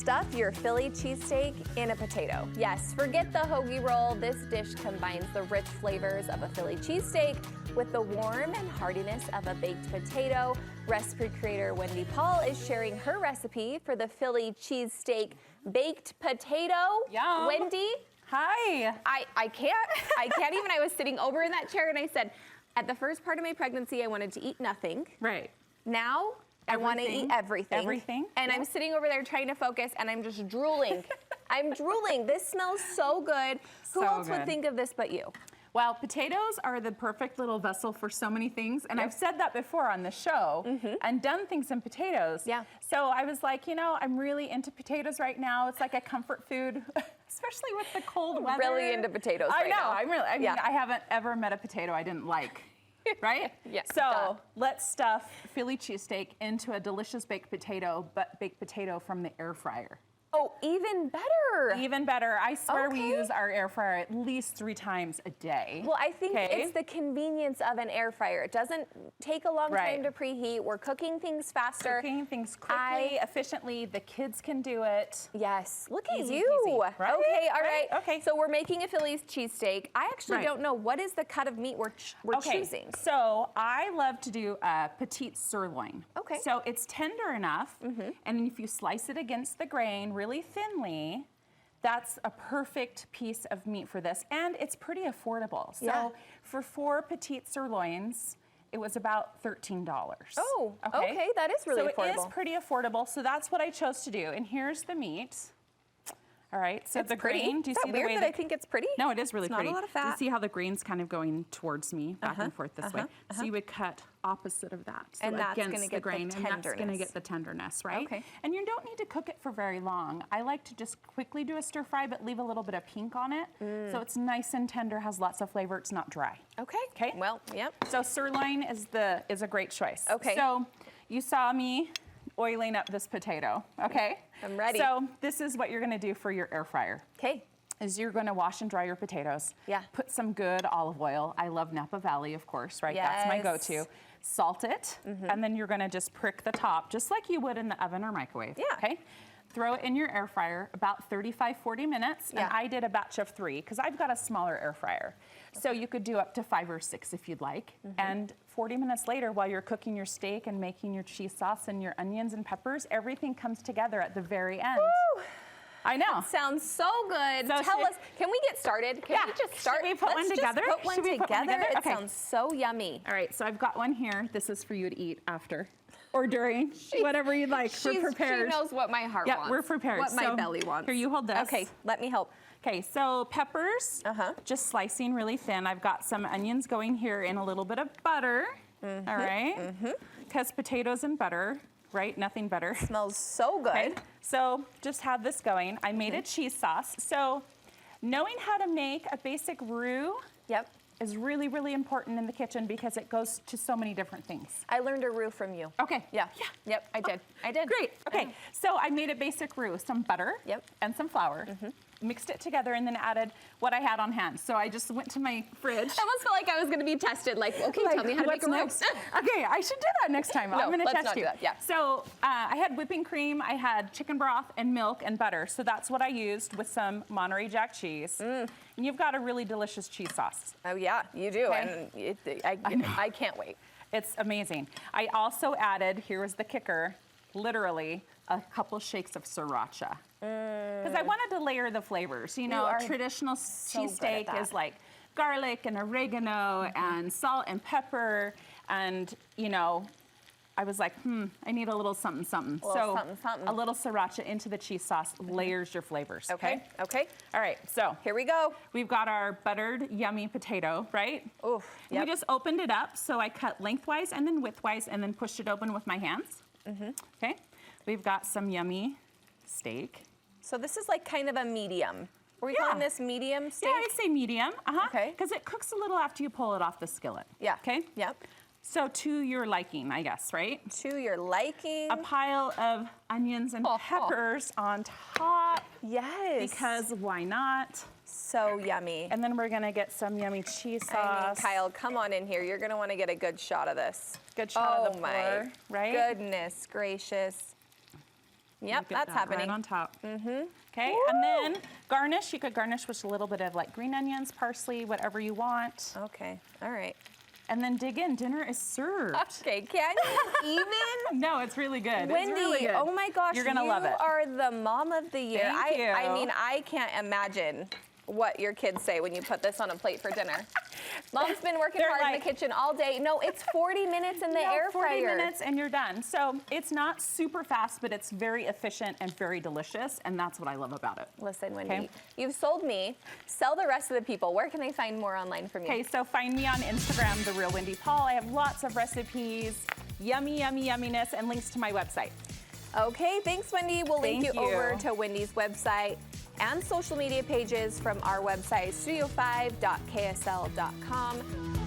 Stuff your Philly cheesesteak in a potato. Yes, forget the hoagie roll. This dish combines the rich flavors of a Philly cheesesteak with the warm and heartiness of a baked potato. Recipe creator Wendy Paul is sharing her recipe for the Philly cheesesteak baked potato. Yum. Wendy? Hi. I can't even. I was sitting over in that chair and I said, at the first part of my pregnancy, I wanted to eat nothing. Right. Now, I want to eat everything. Everything. And I'm sitting over there trying to focus and I'm just drooling. I'm drooling. This smells so good. Who else would think of this but you? Well, potatoes are the perfect little vessel for so many things. And I've said that before on the show and done things in potatoes. Yeah. So I was like, you know, I'm really into potatoes right now. It's like a comfort food, especially with the cold weather. Really into potatoes right now. I mean, I haven't ever met a potato I didn't like. Right? Yeah. So let's stuff Philly cheesesteak into a delicious baked potato, but baked potato from the air fryer. Oh, even better. Even better. I swear we use our air fryer at least 3 times a day. Well, I think it's the convenience of an air fryer. It doesn't take a long time to preheat. We're cooking things faster. Cooking things quickly, efficiently. The kids can do it. Yes. Look at Easy you. peasy, right? Okay, all right. Okay. So we're making a Philly cheesesteak. I actually don't know. What is the cut of meat we're choosing? So I love to do a petite sirloin. Okay. So it's tender enough, and if you slice it against the grain really thinly, that's a perfect piece of meat for this, and it's pretty affordable. So for 4 petite sirloins, it was about $13. Oh, okay, that is really affordable. So it is pretty affordable, so that's what I chose to do. And here's the meat. All right, so it's the pretty. grain, do you is see that the weird way that I think it's pretty? No, it is really pretty. Not a lot of fat. Do you see how the grain's kind of going towards me, back and forth this way? So you would cut opposite of that. So and that's going to get the grain, the tenderness. And that's going to get the tenderness, right? Okay. And you don't need to cook it for very long. I like to just quickly do a stir fry, but leave a little bit of pink on it. So it's nice and tender, has lots of flavor, it's not dry. Okay. Okay. Well, yep. So sirloin is a great choice. Okay. So you saw me oiling up this potato, okay? I'm ready. So this is what you're gonna do for your air fryer. Okay. Is you're gonna wash and dry your potatoes. Yeah. Put some good olive oil. I love Napa Valley, of course, right? Yes. That's my go-to. Salt it, and then you're gonna just prick the top, just like you would in the oven or microwave, okay? Throw it in your air fryer about 35-40 minutes, and I did a batch of 3 because I've got a smaller air fryer. So you could do up to 5 or 6 if you'd like. And 40 minutes later, while you're cooking your steak and making your cheese sauce and your onions and peppers, everything comes together at the very end. Woo! I know. That sounds so good. So Tell us, can we get started? Can we just start? Should we put one together? Just put one together. It sounds so yummy. All right, so I've got one here. This is for you to eat after or during, whatever you'd like. We're prepared. She knows what my heart wants. Yeah, we're prepared. What my belly wants. Here, you hold this. Okay, let me help. Okay, so peppers, just slicing really thin. I've got some onions going here in a little bit of butter, all right? Because potatoes and butter, right? Nothing better. Smells so good. Okay, so just have this going. I made a cheese sauce. So knowing how to make a basic roux is really, really important in the kitchen because it goes to so many different things. I learned a roux from you. Okay. Yeah. Yep, I did. I did. Great. Okay, so I made a basic roux, some butter and some flour. Mixed it together and then added what I had on hand. So I just went to my fridge. I almost felt like I was going to be tested. Like, okay, tell me how to make a roux. Okay, I should do that next time. No, I'm going to let's test not you. Do that. Yeah. So I had whipping cream, I had chicken broth and milk and butter. So that's what I used with some Monterey Jack cheese. And you've got a really delicious cheese sauce. Oh yeah, you do. Okay. And I can't wait. It's amazing. I also added, here was the kicker, literally a couple shakes of sriracha. Because I wanted to layer the flavors. You know, traditional cheesesteak is like garlic and oregano and salt and pepper. And, you know, I was like, I need a little something, something. So a little sriracha into the cheese sauce layers your flavors. Okay. All right, so here we go. We've got our buttered, yummy potato, right? Oof. We just opened it up. So I cut lengthwise and then widthwise and then pushed it open with my hands. Okay. We've got some yummy steak. So this is like kind of a medium. Are we calling this medium steak? Yeah, I'd say medium. Okay. Because it cooks a little after you pull it off the skillet. Yeah. Okay? Yep. So to your liking, I guess, right? To your liking. A pile of onions and peppers on top. Yes. Because why not? So yummy. And then we're gonna get some yummy cheese sauce. I mean, Kyle, come on in here. You're gonna wanna get a good shot of this. Good shot of the my pour, right? Goodness gracious. Yep, that's happening. Right on top. Okay, and then garnish. You could garnish with a little bit of like green onions, parsley, whatever you want. Okay, all right. And then dig in. Dinner is served. Okay, can you even? No, it's really good. Wendy, it's really good. Oh my gosh, you're gonna love it. You are the mom of the year. Thank you. I mean, I can't imagine what your kids say when you put this on a plate for dinner. Mom's been working hard in the kitchen all day. No, it's 40 minutes in the air fryer. 40 minutes and you're done. So it's not super fast, but it's very efficient and very delicious, and that's what I love about it. Listen, Wendy, you've sold me. Sell the rest of the people. Where can they find more online from you? Okay, so find me on Instagram, The Real Wendy Paul. I have lots of recipes, yummy, yummy, yumminess, and links to my website. Okay, thanks, Wendy. We'll link you over to Wendy's website and social media pages from our website, studio5.ksl.com.